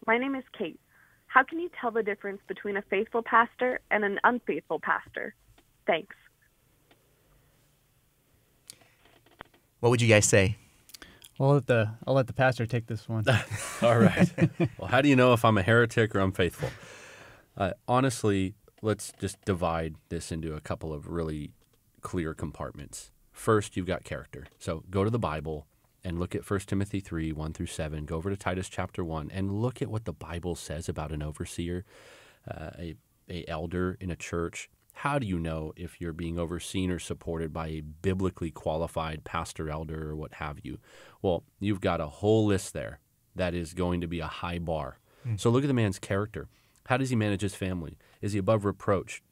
My name is Kate. How can you tell the difference between a faithful pastor and an unfaithful pastor? Thanks. What would you guys say? I'll let the pastor take this one. All right. Well, how do you know if I'm a heretic or unfaithful? Honestly, let's just divide this into a couple of really clear compartments. First, you've got character. So go to the Bible and look at 1 Timothy 3, 1 through 7. Go over to Titus chapter 1 and look at what the Bible says about an overseer, a elder in a church. How do you know if you're being overseen or supported by a biblically qualified pastor, elder, or what have you? Well, you've got a whole list there that is going to be a high bar. So look at the man's character. How does he manage his family? Is he above reproach?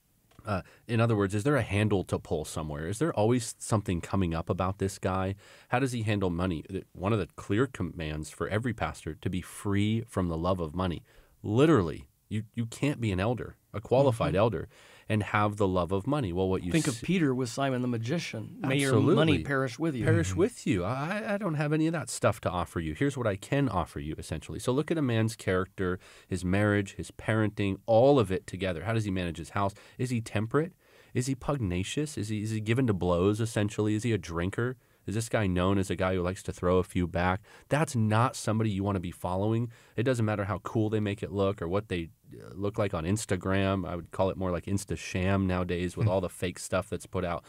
In other words, is there a handle to pull somewhere? Is there always something coming up about this guy? How does he handle money? One of the clear commands for every pastor to be free from the love of money. Literally, you can't be an elder, a qualified elder, and have the love of money. Well, what you think of Peter with Simon the magician. May your Absolutely. money perish with you. Perish with you. I don't have any of that stuff to offer you. Here's what I can offer you, essentially. So look at a man's character, his marriage, his parenting, all of it together. How does he manage his house? Is he temperate? Is he pugnacious? Is he given to blows, essentially? Is he a drinker? Is this guy known as a guy who likes to throw a few back? That's not somebody you want to be following. It doesn't matter how cool they make it look or what they look like on Instagram. I would call it more like Insta-sham nowadays with all the fake stuff that's put out.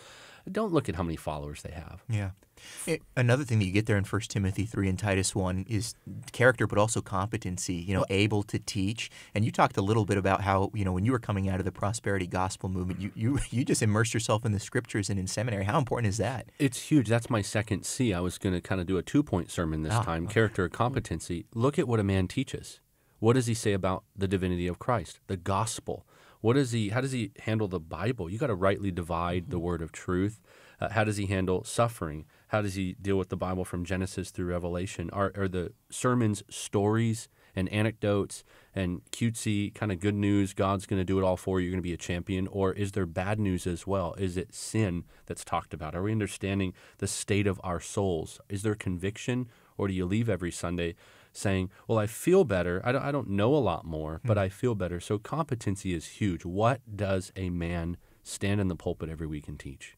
Don't look at how many followers they have. Yeah. Another thing that you get there in 1 Timothy 3 and Titus 1 is character, but also competency, able to teach. And you talked a little bit about how, when you were coming out of the prosperity gospel movement, you just immersed yourself in the scriptures and in seminary. How important is that? It's huge. That's my second C. I was going to kind of do a 2-point sermon this time, okay. Character or competency. Look at what a man teaches. What does he say about the divinity of Christ, the gospel? How does he handle the Bible? You got to rightly divide the word of truth. How does he handle suffering? How does he deal with the Bible from Genesis through Revelation? Are the sermons stories and anecdotes and cutesy kind of good news? God's going to do it all for you. You're going to be a champion. Or is there bad news as well? Is it sin that's talked about? Are we understanding the state of our souls? Is there conviction? Or do you leave every Sunday saying, well, I feel better. I don't know a lot more, but I feel better. So competency is huge. What does a man stand in the pulpit every week and teach?